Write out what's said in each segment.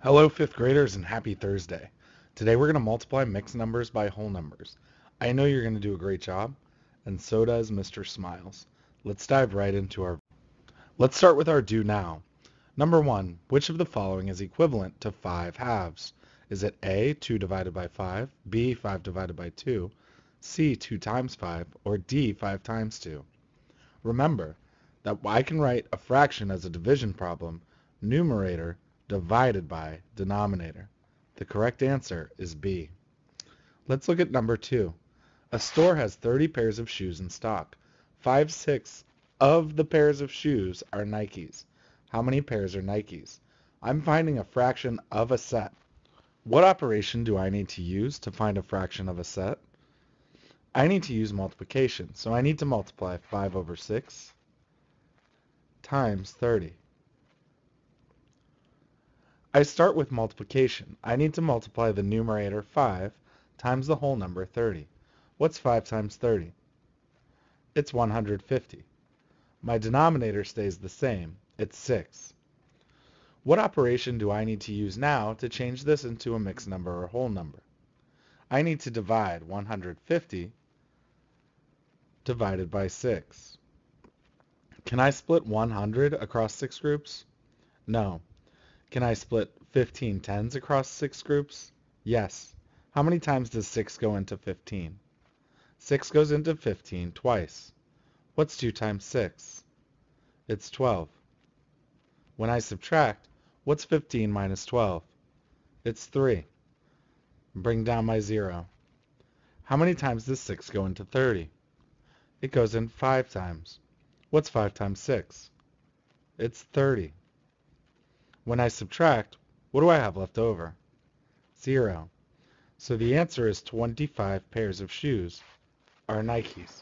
Hello, fifth graders, and happy Thursday. Today we're going to multiply mixed numbers by whole numbers. I know you're going to do a great job, and so does Mr. Smiles. Let's dive right into our... Let's start with our do now. Number 1, which of the following is equivalent to 5 halves? Is it A, 2 divided by 5, B, 5 divided by 2, C, 2 times 5, or D, 5 times 2? Remember that I can write a fraction as a division problem, numerator divided by denominator. The correct answer is B. Let's look at number 2. A store has 30 pairs of shoes in stock. 5/6 of the pairs of shoes are Nikes. How many pairs are Nikes? I'm finding a fraction of a set. What operation do I need to use to find a fraction of a set? I need to use multiplication, so I need to multiply 5 over 6 times 30. I start with multiplication. I need to multiply the numerator 5 times the whole number 30. What's 5 times 30? It's 150. My denominator stays the same. It's 6. What operation do I need to use now to change this into a mixed number or whole number? I need to divide 150 divided by 6. Can I split 100 across 6 groups? No. Can I split 15 tens across 6 groups? Yes. How many times does 6 go into 15? 6 goes into 15 twice. What's 2 times 6? It's 12. When I subtract, what's 15 minus 12? It's 3. Bring down my 0. How many times does 6 go into 30? It goes in 5 times. What's 5 times 6? It's 30. When I subtract, what do I have left over? 0. So the answer is 25 pairs of shoes are Nikes.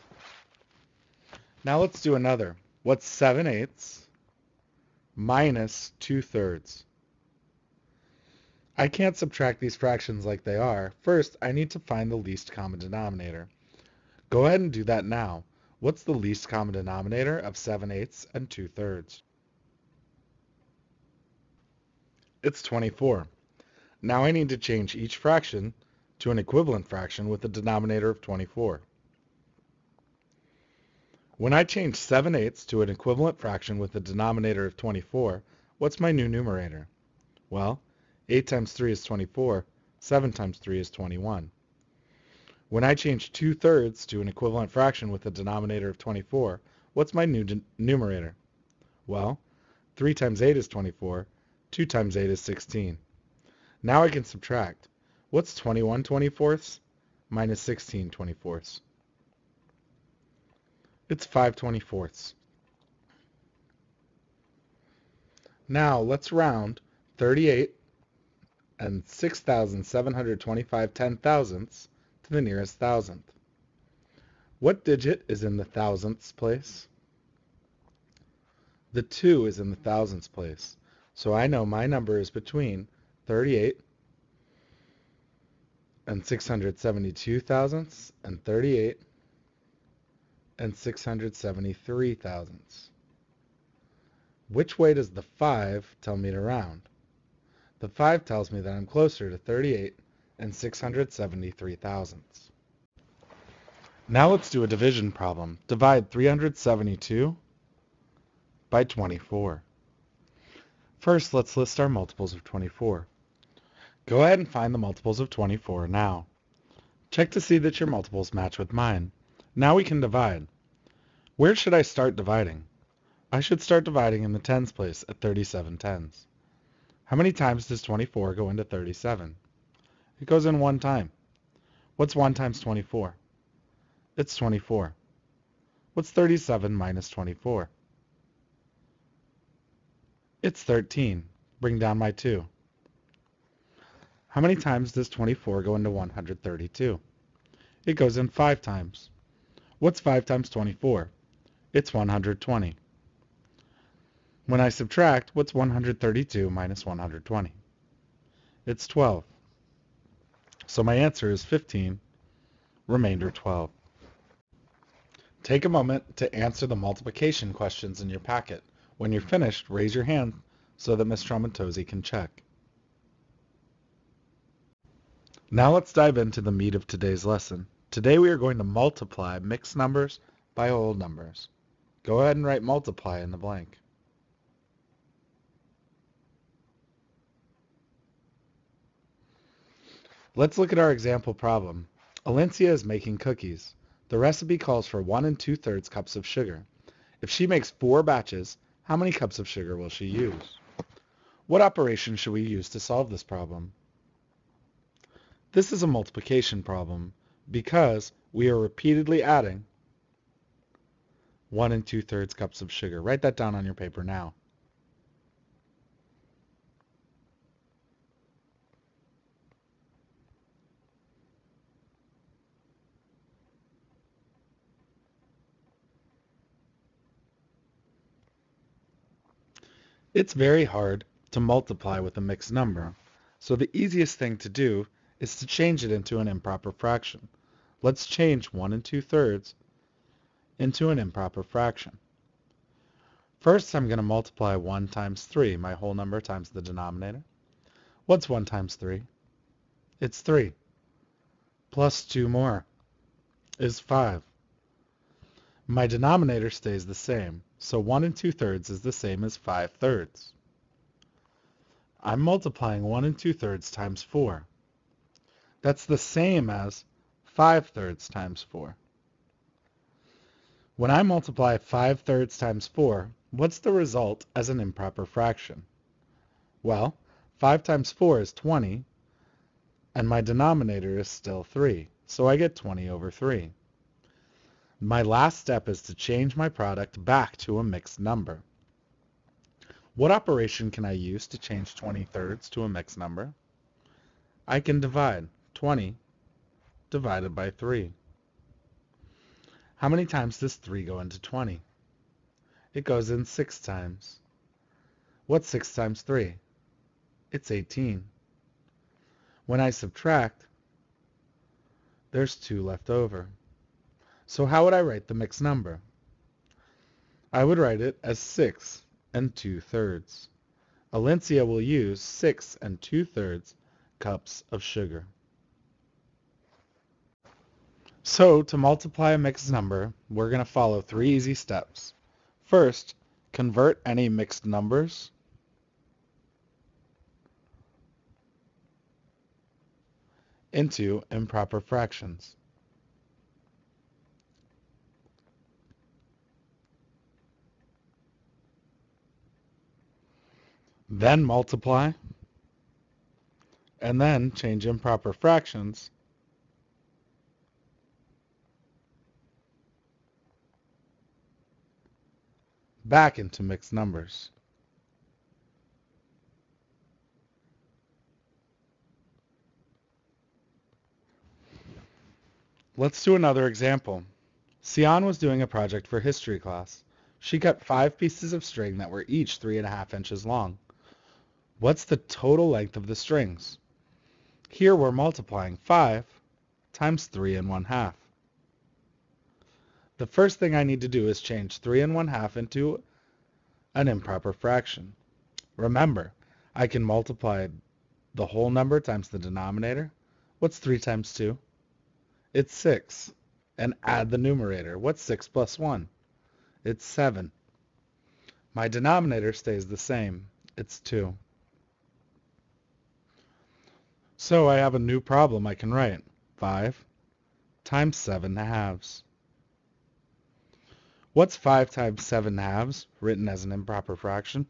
Now let's do another. What's 7/8 minus 2/3? I can't subtract these fractions like they are. First, I need to find the least common denominator. Go ahead and do that now. What's the least common denominator of 7/8 and 2/3? It's 24. Now I need to change each fraction to an equivalent fraction with a denominator of 24. When I change 7/8 to an equivalent fraction with a denominator of 24, what's my new numerator? Well, 8 times 3 is 24, 7 times 3 is 21. When I change 2/3 to an equivalent fraction with a denominator of 24, what's my new numerator? Well, 3 times 8 is 24, 2 times 8 is 16. Now I can subtract. What's 21 24ths minus 16 24ths? It's 5 24ths. Now let's round 38 and 6,725 10,000ths to the nearest thousandth. What digit is in the thousandths place? The 2 is in the thousandths place. So I know my number is between 38 and 672 thousandths and 38 and 673 thousandths. Which way does the 5 tell me to round? The 5 tells me that I'm closer to 38 and 673 thousandths. Now let's do a division problem. Divide 372 by 24. First, let's list our multiples of 24. Go ahead and find the multiples of 24 now. Check to see that your multiples match with mine. Now we can divide. Where should I start dividing? I should start dividing in the tens place at 37 tens. How many times does 24 go into 37? It goes in 1 time. What's 1 times 24? It's 24. What's 37 minus 24? It's 13. Bring down my 2. How many times does 24 go into 132? It goes in 5 times. What's 5 times 24? It's 120. When I subtract, what's 132 minus 120? It's 12. So my answer is 15, remainder 12. Take a moment to answer the multiplication questions in your packet. When you're finished, raise your hand so that Ms. Tramontosi can check. Now let's dive into the meat of today's lesson. Today we are going to multiply mixed numbers by whole numbers. Go ahead and write multiply in the blank. Let's look at our example problem. Alencia is making cookies. The recipe calls for 1 2/3 cups of sugar. If she makes 4 batches, how many cups of sugar will she use? What operation should we use to solve this problem? This is a multiplication problem because we are repeatedly adding 1 2/3 cups of sugar. Write that down on your paper now. It's very hard to multiply with a mixed number, so the easiest thing to do is to change it into an improper fraction. Let's change 1 2/3 into an improper fraction. First, I'm going to multiply 1 times 3, my whole number times the denominator. What's 1 times 3? It's 3. Plus 2 more is 5. My denominator stays the same, so 1 2/3 is the same as 5/3. I'm multiplying 1 2/3 times 4. That's the same as 5/3 times 4. When I multiply 5/3 times 4, what's the result as an improper fraction? Well, 5 times 4 is 20, and my denominator is still 3, so I get 20 over 3. My last step is to change my product back to a mixed number. What operation can I use to change 20/3 to a mixed number? I can divide 20 divided by 3. How many times does 3 go into 20? It goes in 6 times. What's 6 times 3? It's 18. When I subtract, there's 2 left over. So how would I write the mixed number? I would write it as 6 2/3. Alencia will use 6 2/3 cups of sugar. So to multiply a mixed number, we're going to follow 3 easy steps. First, convert any mixed numbers into improper fractions. Then multiply, and then change improper fractions back into mixed numbers. Let's do another example. Sion was doing a project for history class. She cut 5 pieces of string that were each 3.5 inches long. What's the total length of the strings? Here we're multiplying 5 times 3 1/2. The first thing I need to do is change 3 1/2 into an improper fraction. Remember, I can multiply the whole number times the denominator. What's 3 times 2? It's 6. And add the numerator. What's 6 plus 1? It's 7. My denominator stays the same. It's 2. So I have a new problem I can write. 5 times 7/2. What's 5 times 7/2 written as an improper fraction?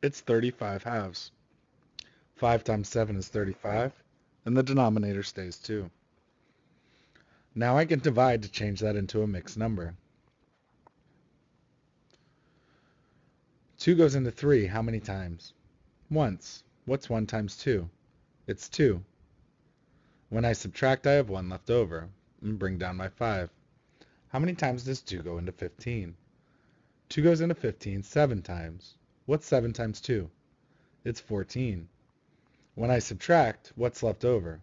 It's 35/2. 5 times 7 is 35, and the denominator stays 2. Now I can divide to change that into a mixed number. 2 goes into 3 how many times? Once. What's 1 times 2? It's 2. When I subtract, I have 1 left over, and bring down my 5. How many times does 2 go into 15? 2 goes into 15 7 times. What's 7 times 2? It's 14. When I subtract, what's left over?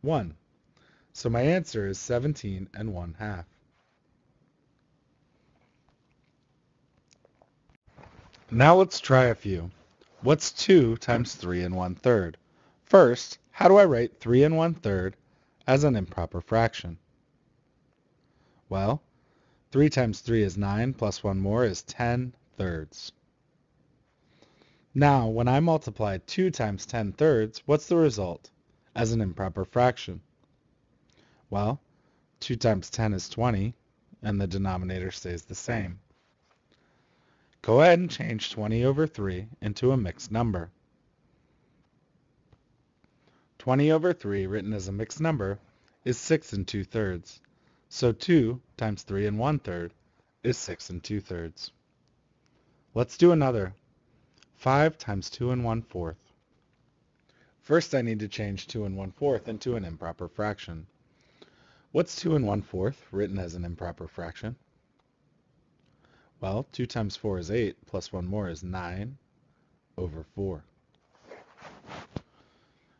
1. So my answer is 17 1/2. Now let's try a few. What's 2 times 3 1/3? First, How do I write 3 1/3 as an improper fraction? Well, 3 times 3 is 9, plus 1 more is 10 thirds. Now, when I multiply 2 times 10 thirds, what's the result as an improper fraction? Well, 2 times 10 is 20, and the denominator stays the same. Go ahead and change 20 over 3 into a mixed number. 20 over 3 written as a mixed number is 6 2/3. So 2 times 3 1/3 is 6 2/3. Let's do another. 5 times 2 1/4. First I need to change 2 1/4 into an improper fraction. What's 2 1/4 written as an improper fraction? Well, 2 times 4 is 8, plus 1 more is 9 over 4.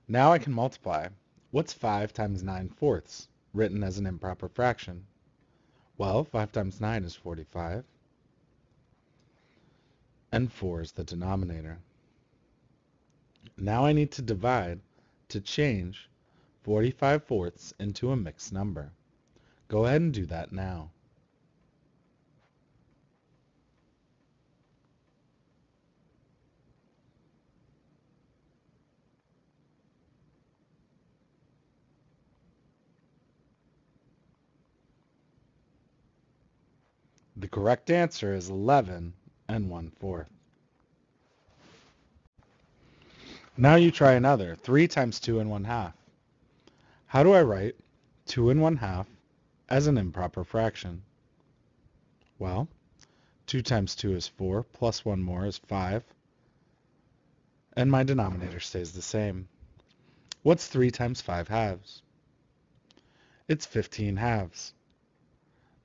Now I can multiply. What's 5 times 9/4 written as an improper fraction? Well, 5 times 9 is 45, and 4 is the denominator. Now I need to divide to change 45/4 into a mixed number. Go ahead and do that now. The correct answer is 11 1/4. Now you try another. 3 times 2 1/2. How do I write 2 1/2 as an improper fraction? Well, 2 times 2 is 4, plus 1 more is 5, and my denominator stays the same. What's 3 times 5 halves? It's 15 halves.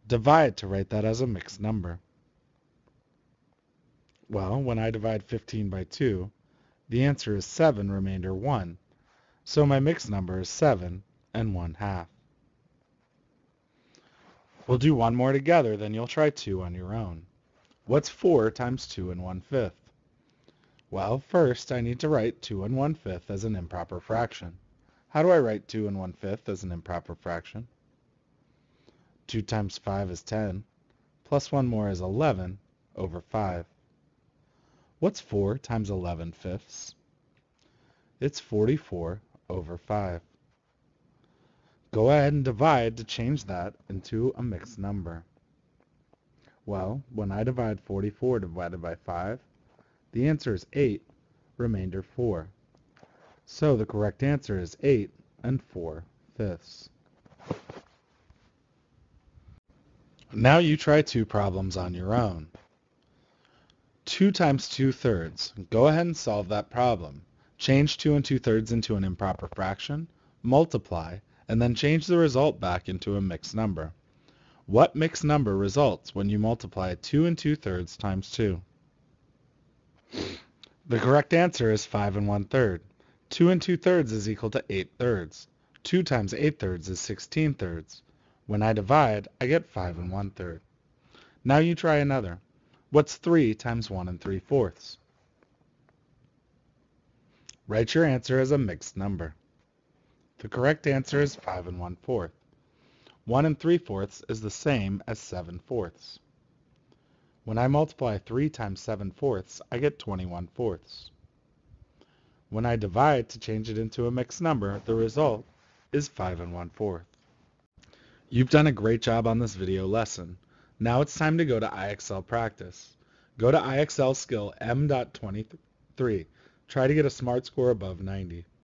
Divide to write that as a mixed number. Well, when I divide 15 by 2, the answer is 7 remainder 1. So my mixed number is 7 1/2. We'll do one more together, then you'll try 2 on your own. What's 4 times 2 1/5? Well, first I need to write 2 1/5 as an improper fraction. How do I write 2 1/5 as an improper fraction? 2 times 5 is 10, plus 1 more is 11 over 5. What's 4 times 11/5? It's 44 over 5. Go ahead and divide to change that into a mixed number. Well, when I divide 44 divided by 5, the answer is 8, remainder 4. So the correct answer is 8 4/5. Now you try 2 problems on your own. 2 times 2/3. Go ahead and solve that problem. Change 2 2/3 into an improper fraction, multiply, and then change the result back into a mixed number. What mixed number results when you multiply 2 2/3 times 2? The correct answer is 5 1/3. 2 2/3 is equal to 8 thirds. 2 times 8 thirds is 16 thirds. When I divide, I get 5 1/3. Now you try another. What's 3 times 1 3/4? Write your answer as a mixed number. The correct answer is 5 1/4. 1 3/4 is the same as 7/4. When I multiply 3 times 7/4, I get 21/4. When I divide to change it into a mixed number, the result is 5 1/4. You've done a great job on this video lesson. Now it's time to go to IXL practice. Go to IXL skill M.23. Try to get a SMART score above 90.